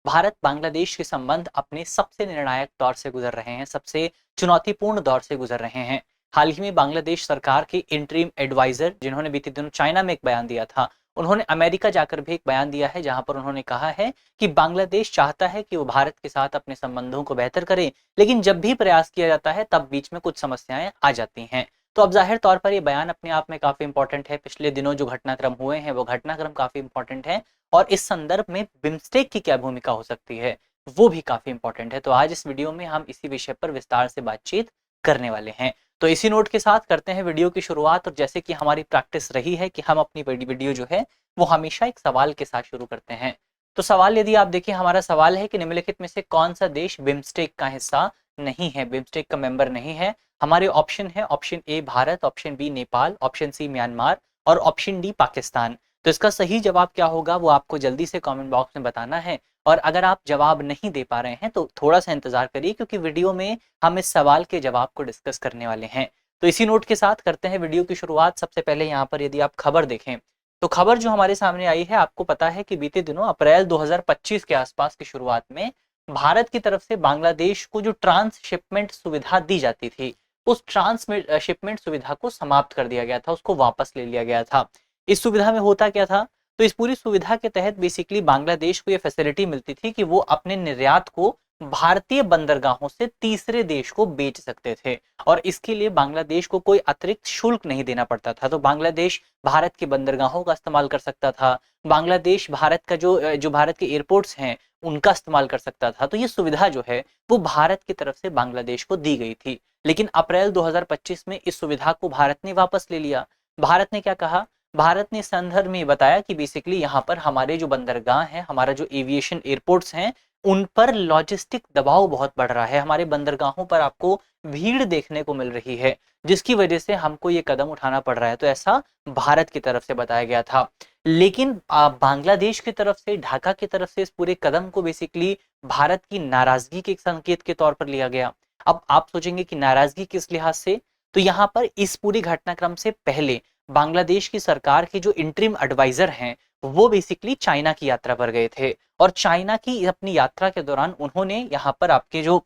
भारत बांग्लादेश के संबंध अपने सबसे निर्णायक दौर से गुजर रहे हैं, सबसे चुनौतीपूर्ण दौर से गुजर रहे हैं। हाल ही में बांग्लादेश सरकार के इंटरिम एडवाइजर, जिन्होंने बीते दिनों चाइना में एक बयान दिया था, उन्होंने अमेरिका जाकर भी एक बयान दिया है, जहां पर उन्होंने कहा है कि बांग्लादेश चाहता है कि वो भारत के साथ अपने संबंधों को बेहतर करे, लेकिन जब भी प्रयास किया जाता है तब बीच में कुछ समस्याएं आ जाती हैं। तो अब जाहिर तौर पर ये बयान अपने आप में काफी इंपॉर्टेंट है। पिछले दिनों जो घटनाक्रम हुए हैं वो घटनाक्रम काफी इंपॉर्टेंट है, और इस संदर्भ में बिम्स्टेक की क्या भूमिका हो सकती है वो भी काफी इंपॉर्टेंट है। तो आज इस वीडियो में हम इसी विषय पर विस्तार से बातचीत करने वाले हैं। तो इसी नोट के साथ करते हैं वीडियो की शुरुआत। और जैसे कि हमारी प्रैक्टिस रही है कि हम अपनी वीडियो जो है वो हमेशा एक सवाल के साथ शुरू करते हैं। तो सवाल यदि आप देखिए, हमारा सवाल है कि निम्नलिखित में से कौन सा देश बिम्स्टेक का हिस्सा नहीं है, बिम्स्टेक का मेंबर नहीं है। हमारे ऑप्शन है, option A Bharat, option B Nepal, option C Myanmar और ऑप्शन डी पाकिस्तान। तो इसका सही जवाब क्या होगा वो आपको जल्दी से कमेंट बॉक्स में बताना है। और अगर आप जवाब नहीं दे पा रहे हैं तो थोड़ा सा इंतजार करिए, क्योंकि वीडियो में हम इस सवाल के जवाब को डिस्कस करने वाले हैं। तो इसी नोट के साथ करते हैं वीडियो की शुरुआत। सबसे पहले यहाँ पर यदि आप खबर देखें तो खबर जो हमारे सामने आई है, आपको पता है कि बीते दिनों अप्रैल 2025 के आसपास की शुरुआत में भारत की तरफ से बांग्लादेश को जो ट्रांसशिपमेंट सुविधा दी जाती थी, उस ट्रांसशिपमेंट सुविधा को समाप्त कर दिया गया था, उसको वापस ले लिया गया था। इस सुविधा में होता क्या था? तो इस पूरी सुविधा के तहत बेसिकली बांग्लादेश को यह फैसिलिटी मिलती थी कि वो अपने निर्यात को भारतीय बंदरगाहों से तीसरे देश को बेच सकते थे, और इसके लिए बांग्लादेश को कोई अतिरिक्त शुल्क नहीं देना पड़ता था। तो बांग्लादेश भारत के बंदरगाहों का इस्तेमाल कर सकता था, बांग्लादेश भारत का जो भारत के एयरपोर्ट्स हैं उनका इस्तेमाल कर सकता था। तो ये सुविधा जो है वो भारत की तरफ से बांग्लादेश को दी गई थी। लेकिन अप्रैल 2025 में इस सुविधा को भारत ने वापस ले लिया। भारत ने क्या कहा? भारत ने इस संदर्भ में बताया कि बेसिकली यहाँ पर हमारे जो बंदरगाह हैं, हमारा जो एविएशन एयरपोर्ट्स हैं, उन पर लॉजिस्टिक दबाव बहुत बढ़ रहा है। हमारे बंदरगाहों पर आपको भीड़ देखने को मिल रही है, जिसकी वजह से हमको ये कदम उठाना पड़ रहा है। तो ऐसा भारत की तरफ से बताया गया था। लेकिन बांग्लादेश की तरफ से, ढाका की तरफ से इस पूरे कदम को बेसिकली भारत की नाराजगी के एक संकेत के तौर पर लिया गया। अब आप सोचेंगे कि नाराजगी किस लिहाज से? तो यहाँ पर इस पूरी घटनाक्रम से पहले बांग्लादेश की सरकार के जो इंटरिम एडवाइजर हैं वो बेसिकली चाइना की यात्रा पर गए थे, और चाइना की अपनी यात्रा के दौरान उन्होंने यहाँ पर आपके जो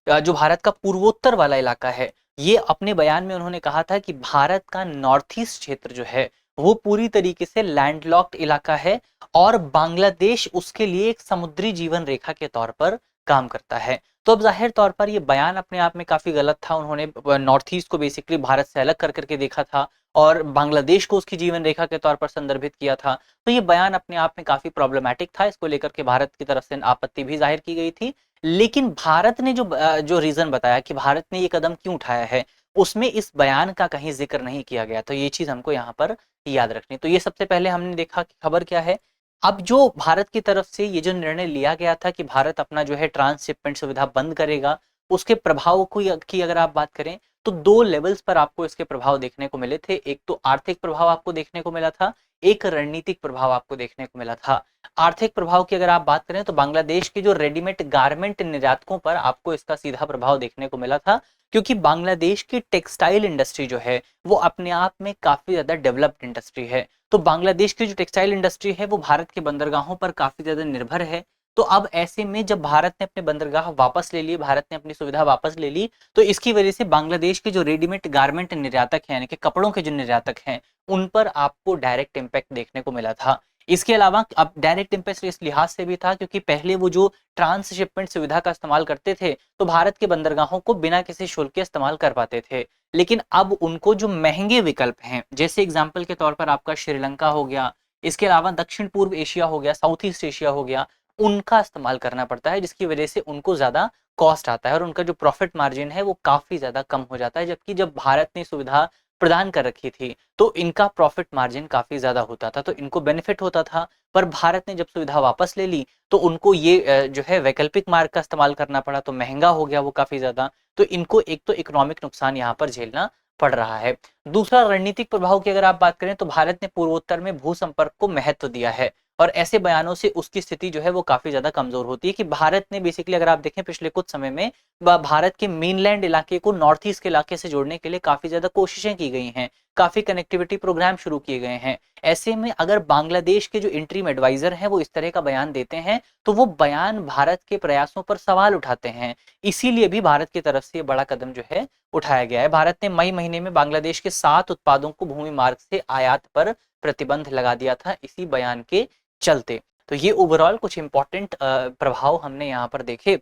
भारत का पूर्वोत्तर वाला इलाका है, ये अपने बयान में उन्होंने कहा था कि भारत का नॉर्थ ईस्ट क्षेत्र जो है वो पूरी तरीके से लैंडलॉक्ड इलाका है, और बांग्लादेश उसके लिए एक समुद्री जीवन रेखा के तौर पर काम करता है। तो अब जाहिर तौर पर ये बयान अपने आप में काफी गलत था। उन्होंने नॉर्थ ईस्ट को बेसिकली भारत से अलग कर करके देखा था, और बांग्लादेश को उसकी जीवन रेखा के तौर पर संदर्भित किया था। तो ये बयान अपने आप में काफी प्रॉब्लमैटिक था। इसको लेकर के भारत की तरफ से आपत्ति भी जाहिर की गई थी। लेकिन भारत ने जो रीजन बताया कि भारत ने ये कदम क्यों उठाया है, उसमें इस बयान का कहीं जिक्र नहीं किया गया। तो ये चीज हमको यहाँ पर याद रखनी। तो ये सबसे पहले हमने देखा कि खबर क्या है। अब जो भारत की तरफ से ये जो निर्णय लिया गया था कि भारत अपना जो है ट्रांसशिपमेंट सुविधा बंद करेगा, उसके प्रभाव को की अगर आप बात करें तो दो लेवल्स पर आपको इसके प्रभाव देखने को मिले थे। एक तो आर्थिक प्रभाव आपको देखने को मिला था, एक रणनीतिक प्रभाव आपको देखने को मिला था। आर्थिक प्रभाव की अगर आप बात करें तो बांग्लादेश के जो रेडीमेड गारमेंट निर्यातकों पर आपको इसका सीधा प्रभाव देखने को मिला था, क्योंकि बांग्लादेश की टेक्सटाइल इंडस्ट्री जो है वो अपने आप में काफी ज्यादा डेवलप्ड इंडस्ट्री है। तो बांग्लादेश की जो टेक्सटाइल इंडस्ट्री है वो भारत के बंदरगाहों पर काफी ज्यादा निर्भर है। तो अब ऐसे में जब भारत ने अपने बंदरगाह वापस ले लिए, भारत ने अपनी सुविधा वापस ले ली, तो इसकी वजह से बांग्लादेश के जो रेडीमेड गारमेंट निर्यातक हैं, यानी कि कपड़ों के जो निर्यातक हैं, उन पर आपको डायरेक्ट इम्पैक्ट देखने को मिला था। इसके अलावा अब डायरेक्ट इम्पैक्ट इस लिहाज से भी था क्योंकि पहले वो जो ट्रांसशिपमेंट सुविधा का इस्तेमाल करते थे तो भारत के बंदरगाहों को बिना किसी शुल्क के इस्तेमाल कर पाते थे। लेकिन अब उनको जो महंगे विकल्प हैं, जैसे एग्जाम्पल के तौर पर आपका श्रीलंका हो गया, इसके अलावा दक्षिण पूर्व एशिया हो गया, साउथ ईस्ट एशिया हो गया, उनका इस्तेमाल करना पड़ता है, जिसकी वजह से उनको ज्यादा कॉस्ट आता है और उनका जो प्रॉफिट मार्जिन है वो काफी ज्यादा कम हो जाता है। जबकि जब भारत ने सुविधा प्रदान कर रखी थी तो इनका प्रॉफिट मार्जिन काफी ज्यादा होता था, तो इनको बेनिफिट होता था। पर भारत ने जब सुविधा वापस ले ली तो उनको ये जो है वैकल्पिक मार्ग का इस्तेमाल करना पड़ा, तो महंगा हो गया वो काफी ज्यादा। तो इनको एक तो इकोनॉमिक नुकसान यहाँ पर झेलना पड़ रहा है। दूसरा रणनीतिक प्रभाव की अगर आप बात करें तो भारत ने पूर्वोत्तर में भू संपर्क को महत्व दिया है, और ऐसे बयानों से उसकी स्थिति जो है वो काफी ज्यादा कमजोर होती है कि भारत ने बेसिकली, अगर आप देखें पिछले कुछ समय में, भारत के मेनलैंड इलाके को नॉर्थ ईस्ट के इलाके से जोड़ने के लिए काफी ज्यादा कोशिशें की गई हैं, काफी कनेक्टिविटी प्रोग्राम शुरू किए गए हैं। ऐसे में अगर बांग्लादेश के जो इंटरिम एडवाइजर हैं वो इस तरह का बयान देते हैं तो वो बयान भारत के प्रयासों पर सवाल उठाते हैं। इसीलिए भी भारत की तरफ से ये बड़ा कदम जो है उठाया गया है। भारत ने मई महीने में बांग्लादेश के 7 उत्पादों को भूमि मार्ग से आयात पर प्रतिबंध लगा दिया था इसी बयान के चलते। तो ये ओवरऑल कुछ इंपॉर्टेंट प्रभाव हमने यहाँ पर देखे।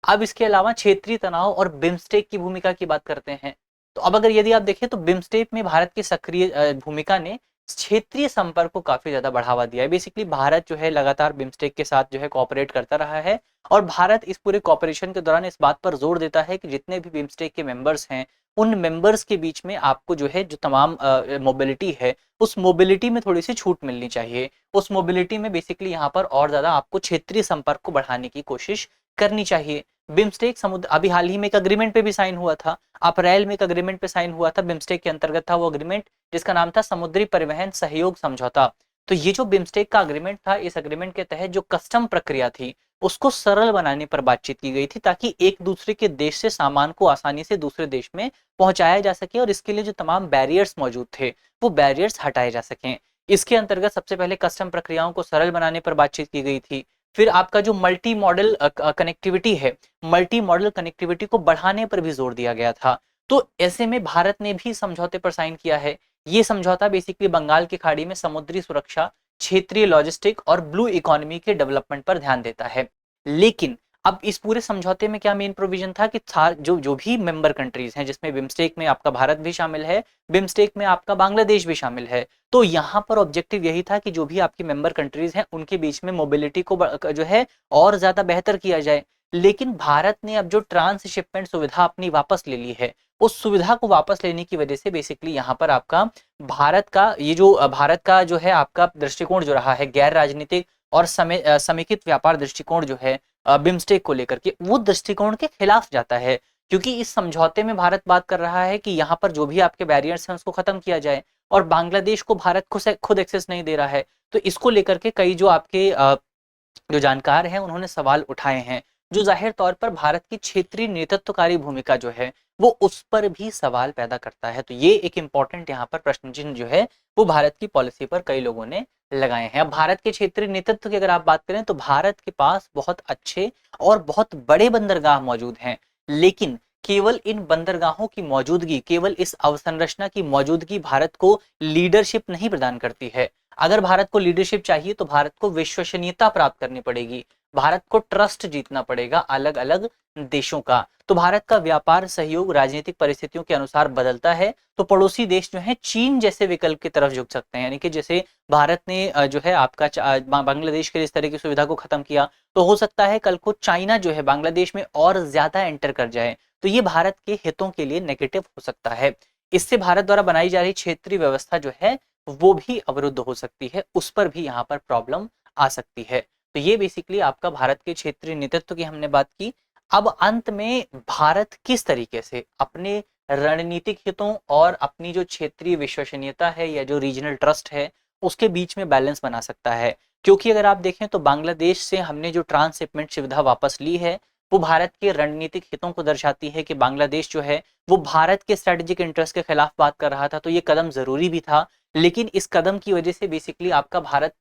अब इसके अलावा क्षेत्रीय तनाव और बिम्स्टेक की भूमिका की बात करते हैं। तो अब अगर यदि आप देखें तो बिम्स्टेक में भारत की सक्रिय भूमिका ने क्षेत्रीय संपर्क को काफी ज्यादा बढ़ावा दिया है। बेसिकली भारत जो है लगातार बिम्स्टेक के साथ जो है कोऑपरेट करता रहा है और भारत इस पूरे कोऑपरेशन के दौरान इस बात पर जोर देता है कि जितने भी बिम्स्टेक के मेंबर्स हैं उन मेंबर्स के बीच में आपको जो है जो तमाम मोबिलिटी है उस मोबिलिटी में थोड़ी सी छूट मिलनी चाहिए। उस मोबिलिटी में बेसिकली यहाँ पर और ज्यादा आपको क्षेत्रीय संपर्क को बढ़ाने की कोशिश करनी चाहिए। बिम्स्टेक समुद्र अभी हाल ही में एक अग्रीमेंट पे भी साइन हुआ था, अप्रैल में एक अग्रीमेंट पे साइन हुआ था, बिम्स्टेक के अंतर्गत था वो अग्रीमेंट जिसका नाम था समुद्री परिवहन सहयोग समझौता। तो ये जो बिम्स्टेक का अग्रीमेंट था, इस अग्रीमेंट के तहत जो कस्टम प्रक्रिया थी उसको सरल बनाने पर बातचीत की गई थी ताकि एक दूसरे के देश से सामान को आसानी से दूसरे देश में पहुंचाया जा सके और इसके लिए जो तमाम बैरियर्स मौजूद थे वो बैरियर्स हटाए जा सकें। इसके अंतर्गत सबसे पहले कस्टम प्रक्रियाओं को सरल बनाने पर बातचीत की गई थी। फिर आपका जो मल्टी मॉडल कनेक्टिविटी है, मल्टी मॉडल कनेक्टिविटी को बढ़ाने पर भी जोर दिया गया था। तो ऐसे में भारत ने भी समझौते पर साइन किया है। ये समझौता बेसिकली बंगाल की खाड़ी में समुद्री सुरक्षा, क्षेत्रीय लॉजिस्टिक और ब्लू इकोनॉमी के डेवलपमेंट पर ध्यान देता है। लेकिन अब इस पूरे समझौते में क्या मेन प्रोविजन था कि जो जो भी मेंबर कंट्रीज हैं, जिसमें बिम्स्टेक में आपका भारत भी शामिल है, बिम्स्टेक में आपका बांग्लादेश भी शामिल है, तो यहाँ पर ऑब्जेक्टिव यही था कि जो भी आपकी मेंबर कंट्रीज हैं उनके बीच में मोबिलिटी को जो है और ज्यादा बेहतर किया जाए। लेकिन भारत ने अब जो ट्रांसशिपमेंट सुविधा अपनी वापस ले ली है, उस सुविधा को वापस लेने की वजह से बेसिकली यहाँ पर आपका भारत का ये जो भारत का जो है आपका दृष्टिकोण जो रहा है गैर राजनीतिक और समेकित व्यापार दृष्टिकोण जो है बिम्स्टेक को लेकर के, वो दृष्टिकोण के खिलाफ जाता है। क्योंकि इस समझौते में भारत बात कर रहा है कि यहाँ पर जो भी आपके बैरियर्स हैं उसको खत्म किया जाए और बांग्लादेश को भारत को खुद एक्सेस नहीं दे रहा है। तो इसको लेकर के कई जो आपके जो जानकार हैं उन्होंने सवाल उठाए हैं, जो जाहिर तौर पर भारत की क्षेत्रीय नेतृत्वकारी भूमिका जो है वो उस पर भी सवाल पैदा करता है। तो ये एक इंपॉर्टेंट यहाँ पर प्रश्न चिन्ह जो है वो भारत की पॉलिसी पर कई लोगों ने लगाए हैं। अब भारत के क्षेत्रीय नेतृत्व की अगर आप बात करें तो भारत के पास बहुत अच्छे और बहुत बड़े बंदरगाह मौजूद हैं, लेकिन केवल इन बंदरगाहों की मौजूदगी, केवल इस अवसंरचना की मौजूदगी भारत को लीडरशिप नहीं प्रदान करती है। अगर भारत को लीडरशिप चाहिए तो भारत को विश्वसनीयता प्राप्त करनी पड़ेगी, भारत को ट्रस्ट जीतना पड़ेगा अलग अलग देशों का। तो भारत का व्यापार सहयोग राजनीतिक परिस्थितियों के अनुसार बदलता है, तो पड़ोसी देश जो है चीन जैसे विकल्प की तरफ झुक सकते हैं। यानी कि जैसे भारत ने जो है आपका बांग्लादेश के इस तरह की सुविधा को खत्म किया, तो हो सकता है कल को चाइना जो है बांग्लादेश में और ज्यादा एंटर कर जाए। तो ये भारत के हितों के लिए नेगेटिव हो सकता है। इससे भारत द्वारा बनाई जा रही क्षेत्रीय व्यवस्था जो है वो भी अवरुद्ध हो सकती है, उस पर भी यहाँ पर प्रॉब्लम आ सकती है। तो ये बेसिकली आपका भारत के क्षेत्रीय नेतृत्व की हमने बात की। अब अंत में भारत किस तरीके से अपने रणनीतिक हितों और अपनी जो क्षेत्रीय विश्वसनीयता है या जो रीजनल ट्रस्ट है उसके बीच में बैलेंस बना सकता है। क्योंकि अगर आप देखें तो बांग्लादेश से हमने जो ट्रांसशिपमेंट सुविधा वापस ली है वो भारत के रणनीतिक हितों को दर्शाती है कि बांग्लादेश जो है वो भारत के स्ट्रेटेजिक इंटरेस्ट के खिलाफ बात कर रहा था। तो ये कदम जरूरी भी था, लेकिन इस कदम की वजह से बेसिकली आपका भारत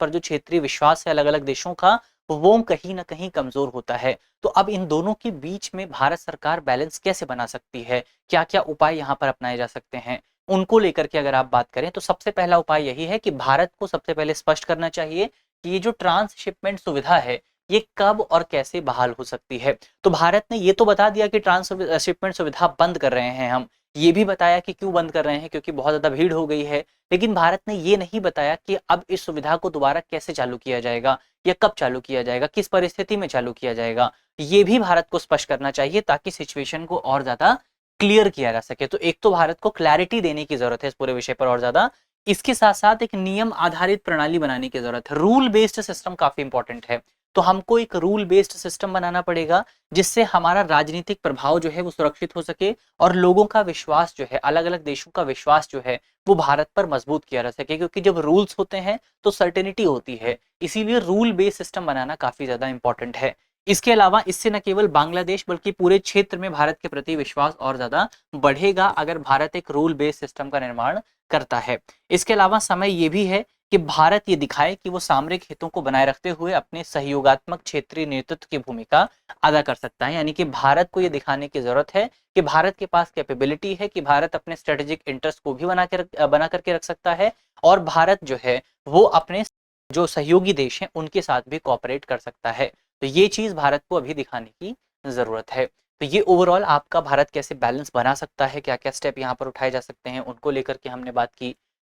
पर जो क्षेत्रीय विश्वास है अलग अलग देशों का वो कहीं ना कहीं कमजोर होता है। तो अब इन दोनों के बीच में भारत सरकार बैलेंस कैसे बना सकती है, क्या क्या उपाय यहाँ पर अपनाए जा सकते हैं, उनको लेकर के अगर आप बात करें तो सबसे पहला उपाय यही है कि भारत को सबसे पहले स्पष्ट करना चाहिए कि ये जो ट्रांसशिपमेंट सुविधा है ये कब और कैसे बहाल हो सकती है। तो भारत ने ये तो बता दिया कि ट्रांसशिपमेंट सुविधा बंद कर रहे हैं हम, ये भी बताया कि क्यों बंद कर रहे हैं, क्योंकि बहुत ज्यादा भीड़ हो गई है। लेकिन भारत ने ये नहीं बताया कि अब इस सुविधा को दोबारा कैसे चालू किया जाएगा या कब चालू किया जाएगा, किस परिस्थिति में चालू किया जाएगा। ये भी भारत को स्पष्ट करना चाहिए ताकि सिचुएशन को और ज्यादा क्लियर किया जा सके। तो एक तो भारत को क्लैरिटी देने की जरूरत है इस पूरे विषय पर और ज्यादा, इसके साथ साथ एक नियम आधारित प्रणाली बनाने की जरूरत है। रूल बेस्ड सिस्टम काफी इंपॉर्टेंट है। तो हमको एक रूल बेस्ड सिस्टम बनाना पड़ेगा जिससे हमारा राजनीतिक प्रभाव जो है वो सुरक्षित हो सके और लोगों का विश्वास जो है, अलग अलग देशों का विश्वास जो है वो भारत पर मजबूत किया जा सके, क्योंकि जब रूल्स होते हैं तो सर्टेनिटी होती है, इसीलिए रूल बेस्ड सिस्टम बनाना काफी ज्यादा इंपॉर्टेंट है। इसके अलावा इससे न केवल बांग्लादेश बल्कि पूरे क्षेत्र में भारत के प्रति विश्वास और ज्यादा बढ़ेगा अगर भारत एक रूल बेस्ड सिस्टम का निर्माण करता है। इसके अलावा समय ये भी है कि भारत ये दिखाए कि वो सामरिक हितों को बनाए रखते हुए अपने सहयोगात्मक क्षेत्रीय नेतृत्व की भूमिका अदा कर सकता है। यानी कि भारत को ये दिखाने की जरूरत है कि भारत के पास कैपेबिलिटी है कि भारत अपने स्ट्रेटेजिक इंटरेस्ट को भी बना करके रख सकता है और भारत जो है वो अपने जो सहयोगी देश हैं उनके साथ भी कोऑपरेट कर सकता है। तो ये चीज भारत को अभी दिखाने की जरूरत है। तो ये ओवरऑल आपका भारत कैसे बैलेंस बना सकता है, क्या क्या स्टेप यहाँ पर उठाए जा सकते हैं, उनको लेकर के हमने बात की।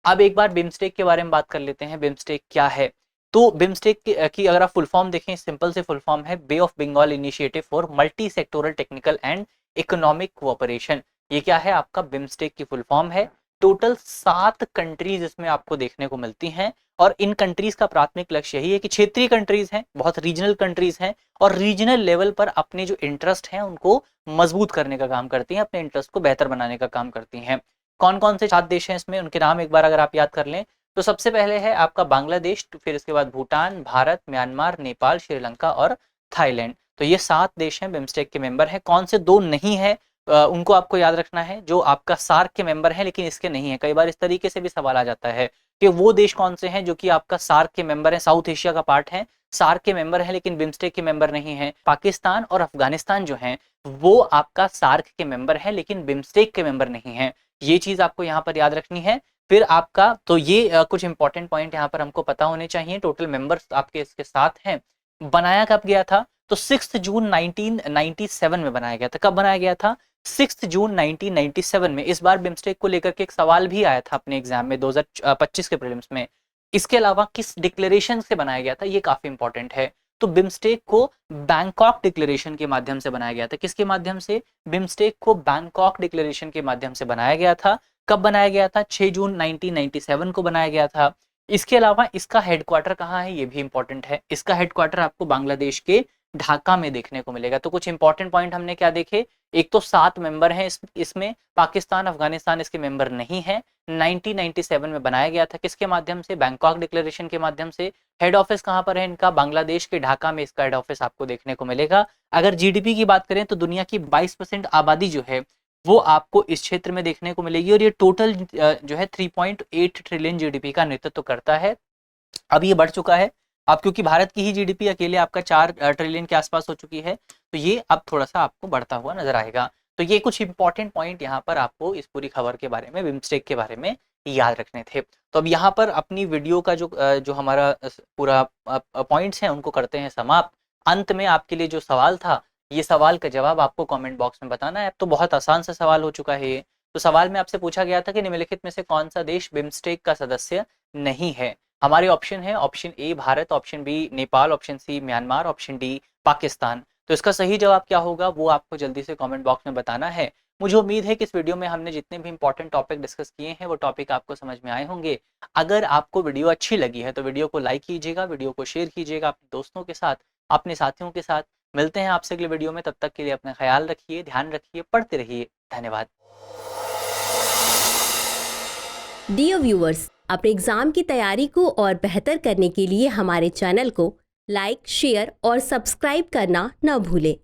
अब एक बार बिम्स्टेक के बारे में बात कर लेते हैं। बिम्स्टेक क्या है? तो बिम्स्टेक की अगर आप फुल फॉर्म देखें, सिंपल से फुल फॉर्म है Bay of Bengal initiative for multi sectoral technical and economic cooperation. ये क्या है? आपका बिम्स्टेक की फुल फॉर्म है। टोटल 7 कंट्रीज इसमें आपको देखने को मिलती हैं और इन कंट्रीज का प्राथमिक लक्ष्य यही है कि क्षेत्रीय कंट्रीज हैं, बहुत रीजनल कंट्रीज हैं और रीजनल लेवल पर अपने जो इंटरेस्ट हैं उनको मजबूत करने का काम करती हैं, अपने इंटरेस्ट को बेहतर बनाने का काम करती हैं। कौन कौन से 7 देश हैं इसमें, उनके नाम एक बार अगर आप याद कर लें तो सबसे पहले है आपका बांग्लादेश, फिर इसके बाद भूटान, भारत, म्यांमार, नेपाल, श्रीलंका और थाईलैंड। तो ये 7 देश हैं बिम्स्टेक के मेंबर हैं। कौन से 2 नहीं है उनको आपको याद रखना है, जो आपका सार्क के मेंबर हैं लेकिन इसके नहीं है। कई बार इस तरीके से भी सवाल आ जाता है कि वो देश कौन से हैं जो कि आपका सार्क के मेंबर हैं, साउथ एशिया का पार्ट है, सार्क के मेंबर है लेकिन बिम्स्टेक के मेंबर नहीं है। पाकिस्तान और अफगानिस्तान जो हैं वो आपका सार्क के मेंबर है लेकिन बिम्स्टेक के मेंबर नहीं है। ये चीज आपको यहाँ पर याद रखनी है। फिर आपका तो ये कुछ इंपॉर्टेंट पॉइंट यहाँ पर हमको पता होने चाहिए। टोटल मेंबर्स आपके इसके साथ हैं। बनाया कब गया था? तो 6 जून 1997 में बनाया गया था। कब बनाया गया था? 6 जून 1997 में। इस बार बिम्स्टेक को लेकर के एक सवाल भी आया था अपने एग्जाम में 2025 के प्रीलिम्स में। इसके अलावा किस डिक्लेरेशन से बनाया गया था, ये काफी इंपॉर्टेंट है। तो बिम्स्टेक को बैंकॉक डिक्लेरेशन के माध्यम से बनाया गया था। किसके माध्यम से? बिम्स्टेक को बैंकॉक डिक्लेरेशन के माध्यम से बनाया गया था। कब बनाया गया था? 6 जून 1997 को बनाया गया था। इसके अलावा इसका हेडक्वार्टर कहाँ है, ये भी इंपॉर्टेंट है। इसका हेडक्वार्टर आपको बांग्लादेश के ढाका में देखने को मिलेगा। तो कुछ इंपॉर्टेंट पॉइंट हमने क्या देखे? एक तो 7 मेंबर हैं इसमें, पाकिस्तान, अफगानिस्तान इसके मेंबर नहीं है। 1997 में बनाया गया था। किसके माध्यम से? बैंकॉक डिक्लेरेशन के माध्यम से। हेड ऑफिस कहाँ पर है इनका? बांग्लादेश के ढाका में इसका हेड ऑफिस आपको देखने को मिलेगा। अगर जीडीपी की बात करें तो दुनिया की 22% आबादी जो है वो आपको इस क्षेत्र में देखने को मिलेगी और ये टोटल जो है 3.8 ट्रिलियन जीडीपी का नेतृत्व करता है। अब ये बढ़ चुका है अब, क्योंकि भारत की ही जीडीपी अकेले आपका 4 ट्रिलियन के आसपास हो चुकी है, तो ये अब थोड़ा सा आपको बढ़ता हुआ नजर आएगा। तो ये कुछ इंपॉर्टेंट पॉइंट यहाँ पर आपको इस पूरी खबर के बारे में, बिम्स्टेक के बारे में याद रखने थे। तो अब यहाँ पर अपनी वीडियो का जो हमारा पूरा पॉइंट्स हैं उनको करते हैं समाप्त। अंत में आपके लिए जो सवाल था, ये सवाल का जवाब आपको कमेंट बॉक्स में बताना है। अब तो बहुत आसान सा सवाल हो चुका है ये। तो सवाल में आपसे पूछा गया था कि निम्नलिखित में से कौन सा देश बिम्स्टेक का सदस्य नहीं है। हमारे ऑप्शन है, option A Bharat, option B Nepal, option C Myanmar, option D Pakistan. तो इसका सही जवाब क्या होगा वो आपको जल्दी से कमेंट बॉक्स में बताना है। मुझे उम्मीद है कि इस वीडियो में हमने जितने भी इंपॉर्टेंट टॉपिक डिस्कस किए हैं वो टॉपिक आपको समझ में आए होंगे। अगर आपको वीडियो अच्छी लगी है तो वीडियो को लाइक कीजिएगा, वीडियो को शेयर कीजिएगा अपने दोस्तों के साथ, अपने साथियों के साथ। मिलते हैं आपसे अगले वीडियो में, तब तक के लिए अपना ख्याल रखिए, ध्यान रखिए, पढ़ते रहिए। धन्यवाद। डियर व्यूअर्स, अपने एग्जाम की तैयारी को और बेहतर करने के लिए हमारे चैनल को लाइक, शेयर और सब्सक्राइब करना न भूलें।